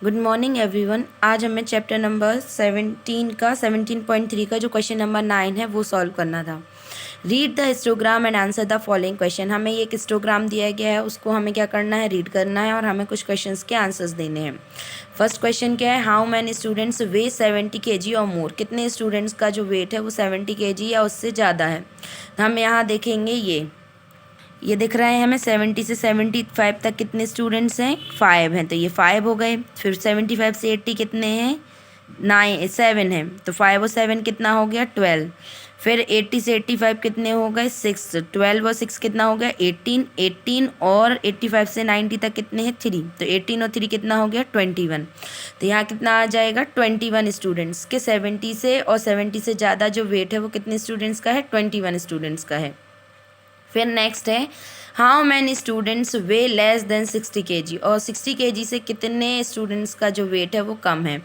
Good morning everyone. आज हमें chapter number 17 का 17.3 का जो क्वेश्चन नंबर 9 है वो सॉल्व करना था। Read the histogram and answer the following question. हमें ये एक हिस्टोग्राम दिया गया है, उसको हमें क्या करना है, रीड करना है और हमें कुछ क्वेश्चंस के आंसर्स देने हैं। फर्स्ट क्वेश्चन क्या है, how many students way 70 kg और मोर। कितने स्टूडेंट्स का जो वेट है वो 70 kg या उससे ज़्यादा है। तो हम यहाँ देखेंगे ये दिख रहा है हमें 70 से 75 तक कितने स्टूडेंट्स हैं, 5 हैं, तो ये 5 हो गए। फिर 75 से 80 कितने हैं, 7 हैं, तो 5 और 7 कितना हो गया, 12। फिर 80 से 85 कितने हो गए, 6। 12 और 6 कितना हो गया, 18। 18 और 85 से 90 तक कितने हैं, 3, तो 18 और 3 कितना हो गया, 21। तो यहाँ कितना आ जाएगा, 21 स्टूडेंट्स के 70 से और 70 से ज़्यादा जो वेट है वो कितने स्टूडेंट्स का है, 21 स्टूडेंट्स का है। फिर नेक्स्ट है, how many students way less than 60 kg। और 60 kg से कितने स्टूडेंट्स का जो वेट है वो कम है।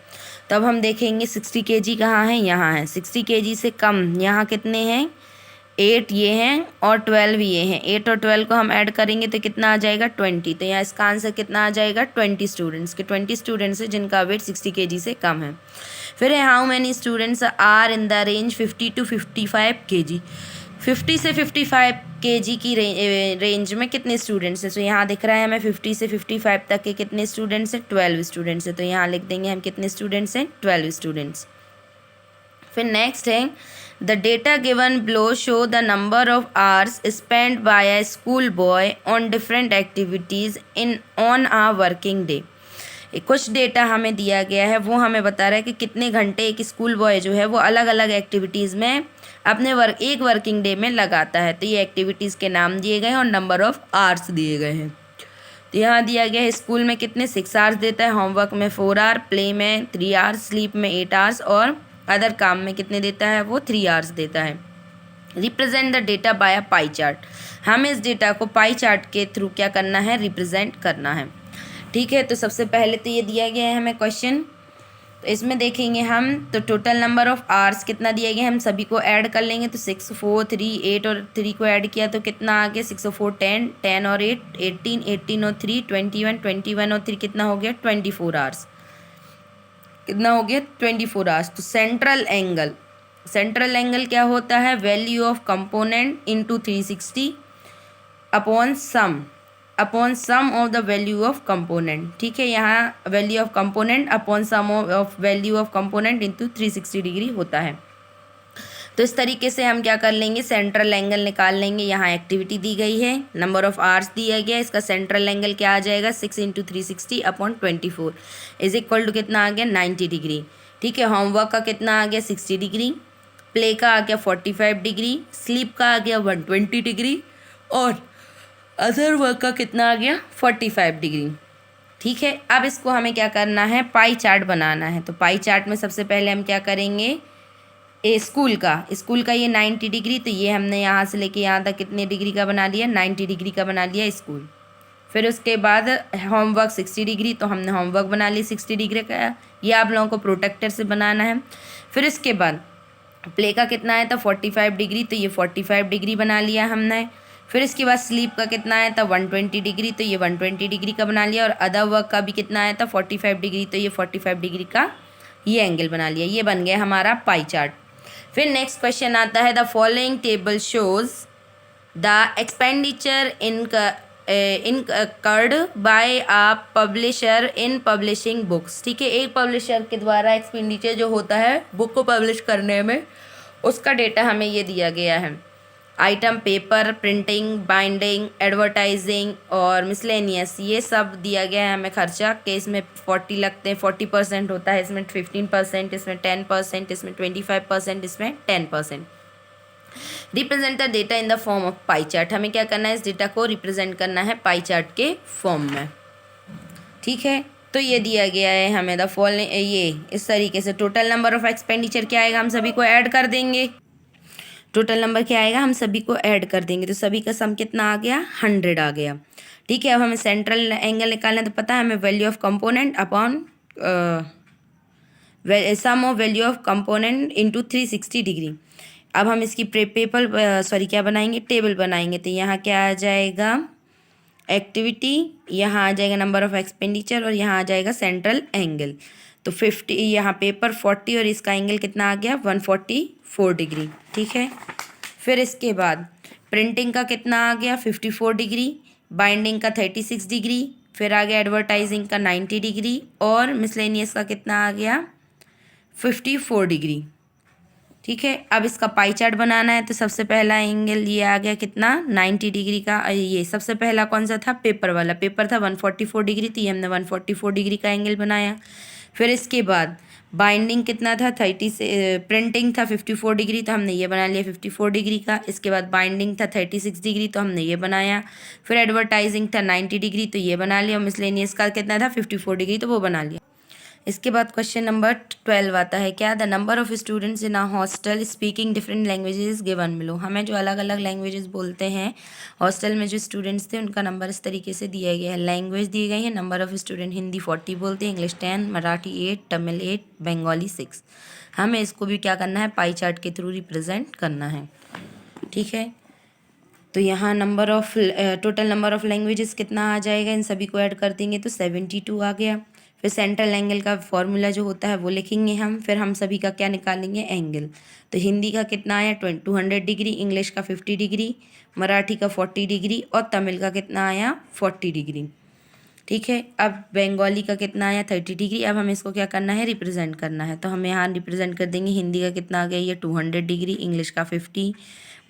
तब हम देखेंगे 60 kg कहाँ है, यहाँ है। 60 kg से कम यहाँ कितने हैं, 8 ये हैं और 12 ये हैं। 8 और 12 को हम ऐड करेंगे तो कितना आ जाएगा, 20। तो यहाँ इसका आंसर कितना आ जाएगा, 20 स्टूडेंट्स के 20 स्टूडेंट्स है जिनका वेट 60 kg से कम है। फिर है, how many students are in the range 50 to 55 kg। 50 से 55 kg की रेंज में कितने स्टूडेंट्स हैं। तो यहाँ दिख रहा है हमें 50 से 55 तक के कितने स्टूडेंट्स हैं, 12 स्टूडेंट्स हैं। तो यहाँ लिख देंगे हम कितने स्टूडेंट्स हैं, 12 स्टूडेंट्स। फिर नेक्स्ट है, the data given below show the number of hours spend by a school boy on different activities in on a working day. कुछ डेटा हमें दिया गया है, वो हमें बता रहा है कि कितने घंटे एक स्कूल बॉय जो है वो अलग अलग एक्टिविटीज़ में अपने एक वर्किंग डे में लगाता है। तो ये एक्टिविटीज़ के नाम दिए गए हैं और नंबर ऑफ आवर्स दिए गए हैं। तो यहाँ दिया गया है, स्कूल में कितने 6 आवर्स देता है, होमवर्क में 4 आवर, प्ले में 3 आवर्स, स्लीप में 8 आवर्स और अदर काम में कितने देता है, वो 3 आवर्स देता है। Represent the data bye a pie chart. हमें इस डेटा को पाई चार्ट के थ्रू क्या करना है, रिप्रेजेंट करना है। ठीक है, तो सबसे पहले तो ये दिया गया है हमें क्वेश्चन, तो इसमें देखेंगे हम, तो टोटल नंबर ऑफ आवर्स कितना दिया गया है, हम सभी को ऐड कर लेंगे। तो 6, 4, 3, 8 और 3 को ऐड किया तो कितना आ गया, 6 और 4 10, 10 और 8 18, 18 और 3 21, 21 और 3 कितना हो गया, 24 आवर्स। कितना हो गया, 24 आवर्स। तो सेंट्रल एंगल क्या होता है, value of component into 360 upon sum of the value of component. ठीक है, यहाँ value of component upon sum of value of component into 360 degree होता है। तो इस तरीके से हम क्या कर लेंगे, सेंट्रल एंगल निकाल लेंगे। यहाँ एक्टिविटी दी गई है, नंबर ऑफ आवर्स दिया गया, इसका सेंट्रल एंगल क्या आ जाएगा, 6 into 360 upon 24 is equal to कितना आ गया, 90 डिग्री। ठीक है, होमवर्क का कितना आ गया, 60 डिग्री, प्ले का आ गया 45 डिग्री, स्लीप का आ गया 120 डिग्री और अदर वर्क का कितना आ गया, 45 डिग्री। ठीक है, अब इसको हमें क्या करना है, पाई चार्ट बनाना है। तो पाई चार्ट में सबसे पहले हम क्या करेंगे, स्कूल का ये 90 डिग्री, तो ये हमने यहाँ से लेके यहाँ तक कितने डिग्री का बना लिया, 90 डिग्री का बना लिया स्कूल। फिर उसके बाद होमवर्क 60 डिग्री, तो हमने होमवर्क बना लिया 60 डिग्री का। ये आप लोगों को प्रोटेक्टर से बनाना है। फिर इसके बाद प्ले का कितना आया था, 45 डिग्री, तो ये 45 डिग्री बना लिया हमने। फिर इसके बाद स्लीप का कितना आया था, 120 डिग्री, तो ये 120 डिग्री का बना लिया। और अदर वर्क का भी कितना आया था, 45 डिग्री, तो ये 45 डिग्री का ये एंगल बना लिया। ये बन गया हमारा पाई चार्ट। फिर नेक्स्ट क्वेश्चन आता है, the following table shows the expenditure incurred by a publisher in publishing books. ठीक है, एक पब्लिशर के द्वारा एक्सपेंडिचर जो होता है बुक को पब्लिश करने में, उसका डेटा हमें ये दिया गया है। Item paper, printing, binding, advertising और मिसलेनियस, ये सब दिया गया है हमें खर्चा के। इसमें 40 लगते हैं, 40% होता है, इसमें 15%, इसमें 10%, इसमें 25%, इसमें 10%। Represent the data in the form of pie chart. हमें क्या करना है, इस डेटा को रिप्रेजेंट करना है पाई चार्ट के फॉर्म में। ठीक है, तो ये दिया गया है हमें द फॉलोइंग, ये इस तरीके से टोटल नंबर ऑफ एक्सपेंडिचर क्या आएगा, हम सभी को ऐड कर देंगे। टोटल नंबर क्या आएगा, हम सभी को ऐड कर देंगे, तो सभी का सम कितना आ गया, 100 आ गया। ठीक है, अब हमें सेंट्रल एंगल निकालना है, तो पता है हमें value of component upon sum of value of component into 360 degree. अब हम इसकी पेपर क्या बनाएंगे, टेबल बनाएंगे। तो यहाँ क्या आ जाएगा, एक्टिविटी, यहाँ आ जाएगा नंबर ऑफ एक्सपेंडिचर और यहाँ आ जाएगा सेंट्रल एंगल। तो 50 यहाँ पेपर 40 और इसका एंगल कितना आ गया 144 डिग्री। ठीक है, फिर इसके बाद प्रिंटिंग का कितना आ गया 54 डिग्री, बाइंडिंग का 36 डिग्री, फिर आ गया एडवर्टाइजिंग का 90 डिग्री और मिसलेनियस का कितना आ गया 54 डिग्री। ठीक है, अब इसका पाई चार्ट बनाना है। तो सबसे पहला एंगल ये आ गया कितना 90 डिग्री का। ये सबसे पहला कौन सा था, पेपर वाला, पेपर था 144 डिग्री, तो ये हमने 144 डिग्री का एंगल बनाया। फिर इसके बाद बाइंडिंग कितना था 30 से, प्रिंटिंग था 54 डिग्री, तो हमने ये बना लिया 54 डिग्री का। इसके बाद बाइंडिंग था 36 डिग्री, तो हमने ये बनाया। फिर एडवर्टाइजिंग था 90 डिग्री, तो ये बना लिया। मिसलेनियस का कितना था 54 डिग्री, तो वो बना लिया। इसके बाद क्वेश्चन नंबर 12 आता है, क्या the number of students in a hostel speaking different languages given मिलो। हमें जो अलग अलग लैंग्वेजेस बोलते हैं हॉस्टल में जो स्टूडेंट्स थे उनका नंबर इस तरीके से दिया गया है। लैंग्वेज दी गई है, नंबर ऑफ स्टूडेंट हिंदी 40 बोलते हैं, इंग्लिश 10, मराठी 8, तमिल 8, बंगाली 6। हमें इसको भी क्या करना है, पाई चार्ट के थ्रू रिप्रेजेंट करना है। ठीक है, तो यहाँ number of total number of languages कितना आ जाएगा, इन सभी को ऐड कर देंगे तो 72 आ गया। फिर सेंट्रल एंगल का फॉर्मूला जो होता है वो लिखेंगे हम। फिर हम सभी का क्या निकालेंगे, एंगल। तो हिंदी का कितना आया 200 डिग्री, इंग्लिश का 50 डिग्री, मराठी का 40 डिग्री और तमिल का कितना आया 40 डिग्री। ठीक है, अब बंगाली का कितना आया 30 डिग्री। अब हमें इसको क्या करना है, रिप्रेजेंट करना है। तो हम यहाँ रिप्रेजेंट कर देंगे, हिंदी का कितना आ गया ये 200 डिग्री, इंग्लिश का 50,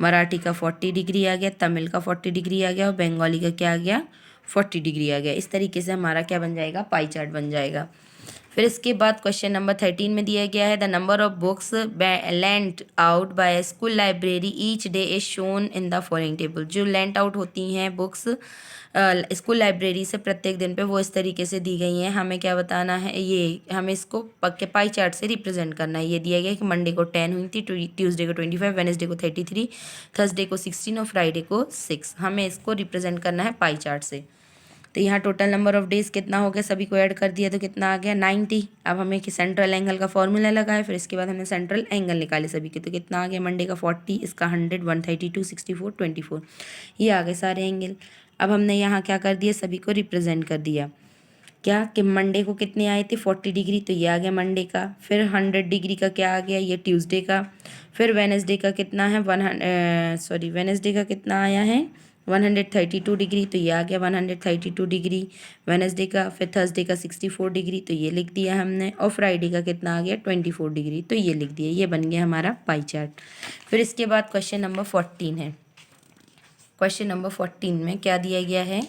मराठी का 40 डिग्री आ गया, तमिल का 40 डिग्री आ गया और बंगाली का क्या आ गया 40 डिग्री आ गया। इस तरीके से हमारा क्या बन जाएगा, पाई चार्ट बन जाएगा। फिर इसके बाद क्वेश्चन नंबर 13 में दिया गया है, the number of books lent out by school library each day is shown in the following table. जो लेंट आउट होती हैं बुक्स स्कूल लाइब्रेरी से प्रत्येक दिन पे, वो इस तरीके से दी गई हैं। हमें क्या बताना है, ये हमें इसको पक्के पाई चार्ट से रिप्रेजेंट करना है। ये दिया गया है कि मंडे को 10 हुई थी, ट्यूसडे को 25, वेडनेसडे को 33, थर्सडे को 16 और फ्राइडे को 6। हमें इसको रिप्रेजेंट करना है पाई चार्ट से। तो यहाँ टोटल नंबर ऑफ डेज कितना हो गया, सभी को ऐड कर दिया तो कितना आ गया 90। अब हमें कि सेंट्रल एंगल का फॉर्मूला लगाए, फिर इसके बाद हमने सेंट्रल एंगल निकाले सभी के। तो कितना आ गया, मंडे का 40, इसका 100, 132, 64, 24, ये आ गए सारे एंगल। अब हमने यहाँ क्या कर दिया, सभी को रिप्रेजेंट कर दिया। क्या कि मंडे को कितने आए थे 40 डिग्री, तो ये आ गया मंडे का। फिर 100 डिग्री का क्या आ गया, ये ट्यूसडे का। फिर वेडनेसडे का कितना है वेडनेसडे का कितना आया है 132 डिग्री, तो ये आ गया 132 डिग्री वेडनेसडे का। फिर थर्सडे का 64 डिग्री, तो ये लिख दिया हमने। और फ्राइडे का कितना आ गया 24 डिग्री, तो ये लिख दिया। ये बन गया हमारा पाई चार्ट। फिर इसके बाद क्वेश्चन नंबर 14 है। क्वेश्चन नंबर 14 में क्या दिया गया है,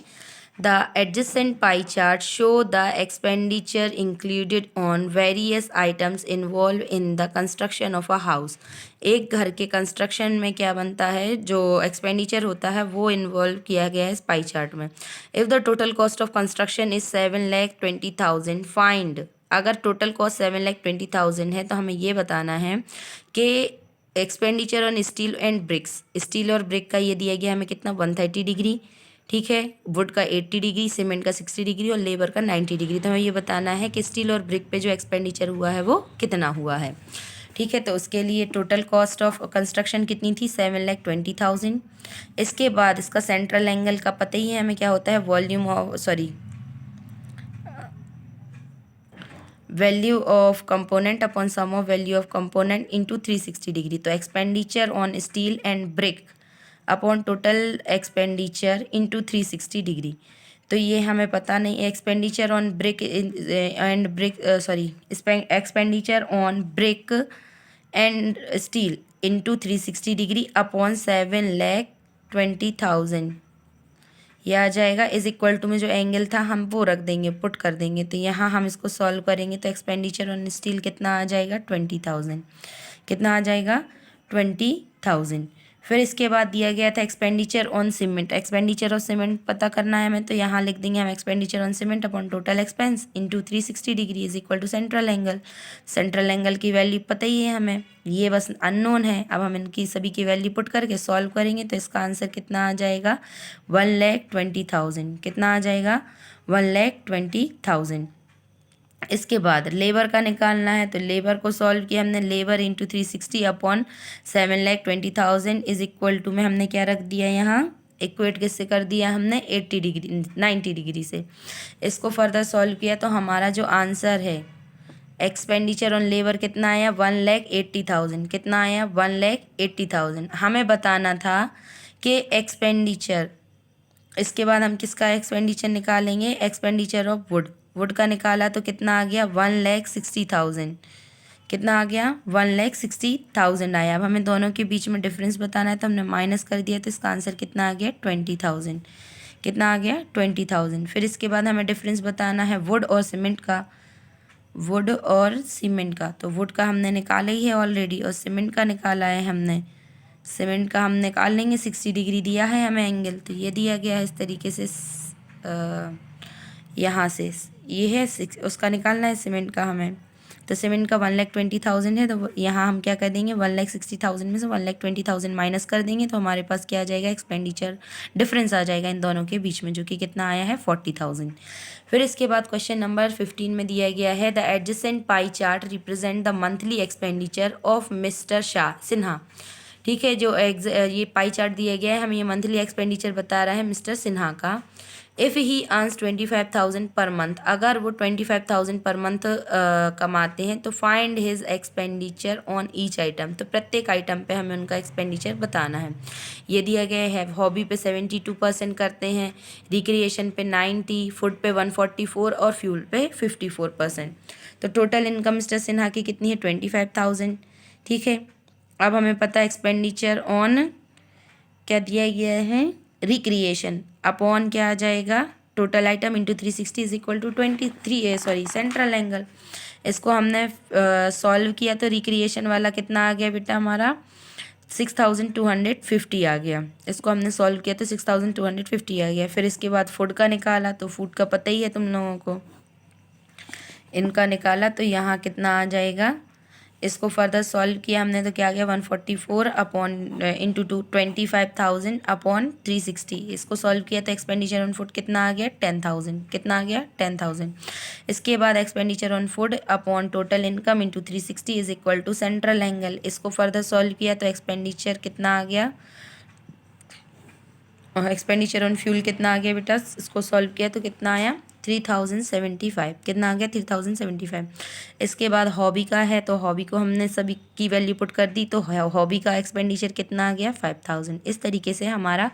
the adjacent pie chart show the expenditure included on various items involved in the construction of a house। एक घर के कंस्ट्रक्शन में क्या बनता है, जो एक्सपेंडिचर होता है वो इन्वॉल्व किया गया है इस पाई चार्ट में। If the total cost of construction is 7,20,000 find. अगर टोटल कॉस्ट 7,20,000 है तो हमें ये बताना है कि expenditure on steel and bricks, steel और ब्रिक का ये दिया गया हमें कितना 130 डिग्री। ठीक है, वुड का 80 डिग्री, सीमेंट का 60 डिग्री और लेबर का 90 डिग्री। तो हमें ये बताना है कि स्टील और ब्रिक पे जो एक्सपेंडिचर हुआ है वो कितना हुआ है। ठीक है, तो उसके लिए टोटल कॉस्ट ऑफ कंस्ट्रक्शन कितनी थी 7,20,000। इसके बाद इसका सेंट्रल एंगल का पता ही है हमें क्या होता है, value of component upon sum of value of component into 360 degree. तो expenditure on steel and brick upon total expenditure into 360 degree. तो ये हमें पता नहीं, expenditure on brick and brick expenditure on brick and steel into 360 degree upon 7,20,000 ये आ जाएगा। Is equal to में जो एंगल था हम वो रख देंगे, पुट कर देंगे। तो यहाँ हम इसको सॉल्व करेंगे तो एक्सपेंडिचर ऑन स्टील कितना आ जाएगा 20,000। कितना आ जाएगा 20,000। फिर इसके बाद दिया गया था expenditure on cement. Expenditure of cement पता करना है हमें, तो यहाँ लिख देंगे हम expenditure on cement upon total expense into 360 degree is equal to central angle. Central angle की वैल्यू पता ही है हमें, ये बस अननोन है। अब हम इनकी सभी की वैल्यू पुट करके सॉल्व करेंगे तो इसका आंसर कितना आ जाएगा 1,20,000। कितना आ जाएगा 1,20,000। इसके बाद लेबर का निकालना है, तो लेबर को सॉल्व किया हमने, labour into 360 upon 7,20,000 is equal to में हमने क्या रख दिया यहाँ इक्वेट किससे कर दिया हमने 80 डिग्री 90 डिग्री से। इसको फर्दर सॉल्व किया तो हमारा जो आंसर है एक्सपेंडिचर ऑन लेबर कितना आया 1,80,000। कितना आया 1,80,000। हमें बताना था कि एक्सपेंडिचर, इसके बाद हम किसका एक्सपेंडिचर निकालेंगे, एक्सपेंडिचर ऑफ वुड। वुड का निकाला तो कितना आ गया 1,60,000। कितना आ गया 1,60,000 आया। अब हमें दोनों के बीच में डिफरेंस बताना है तो हमने माइनस कर दिया तो इसका आंसर कितना आ गया 20,000। कितना आ गया 20,000। फिर इसके बाद हमें डिफरेंस बताना है वुड और सीमेंट का। वुड और सीमेंट का, तो वुड का हमने निकाला ही है ऑलरेडी और सीमेंट का निकाला है हमने। सीमेंट का हम निकाल लेंगे, 60 डिग्री दिया है हमें एंगल, तो ये दिया गया है इस तरीके से। यहाँ से ये है उसका निकालना है सीमेंट का हमें। तो सीमेंट का 1,20,000 है, तो यहाँ हम क्या कर देंगे 1,60,000 में से 1,20,000 माइनस कर देंगे तो हमारे पास क्या आ जाएगा एक्सपेंडिचर डिफरेंस आ जाएगा इन दोनों के बीच में, जो कि कितना आया है 40,000। फिर इसके बाद क्वेश्चन नंबर 15 में दिया गया है the adjacent pie chart represent the monthly expenditure of mister Shah Sinha. ठीक है, जो ये पाई चार्ट दिया गया है हमें ये मंथली एक्सपेंडिचर बता रहा है मिस्टर सिन्हा का। If he earns 25,000 per month, अगर वो 25,000 पर मंथ कमाते हैं तो find his expenditure on each item, तो प्रत्येक आइटम पे हमें उनका एक्सपेंडिचर बताना है। ये दिया गया है हॉबी पे 72% करते हैं, रिक्रिएशन पे 90, फूड पे 144 और फ्यूल पे 54%। तो टोटल इनकम मिस्टर सिन्हा की कितनी है 25,000। ठीक है, अब हमें पता है एक्सपेंडिचर ऑन क्या दिया गया है रिक्रिएशन अपॉन क्या आ जाएगा total item into 360 is equal to 23 central angle. इसको हमने सॉल्व किया तो रिक्रिएशन वाला कितना आ गया बेटा हमारा 6,250 आ गया। इसको हमने सॉल्व किया तो 6,250 आ गया। फिर इसके बाद फूड का निकाला तो फूड का पता ही है तुम लोगों को, इनका निकाला तो यहाँ कितना आ जाएगा। इसको फर्दर सॉल्व किया हमने तो क्या आ गया 144 अपॉन इंटू 25,000 अपॉन 360। इसको सॉल्व किया तो एक्सपेंडिचर ऑन फूड कितना आ गया 10,000। कितना आ गया 10,000। इसके बाद expenditure on food upon total income into 360 is equal to central angle. इसको फर्दर सॉल्व किया तो एक्सपेंडिचर कितना आ गया, एक्सपेंडिचर ऑन फ्यूल कितना आ गया बेटा, इसको सॉल्व किया तो कितना आया 3,075। कितना आ गया 3,075। इसके बाद हॉबी का है तो हॉबी को हमने सभी की वैल्यू पुट कर दी तो हॉबी का एक्सपेंडिचर कितना आ गया 5,000। इस तरीके से हमारा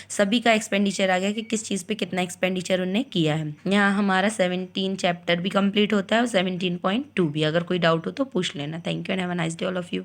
सभी का एक्सपेंडिचर आ गया कि किस चीज़ पे कितना एक्सपेंडिचर उन्होंने किया है। यहाँ हमारा 17 चैप्टर भी कंप्लीट होता है और 17.2 भी। अगर कोई डाउट हो तो पूछ लेना। Thank you and have a nice day all of you.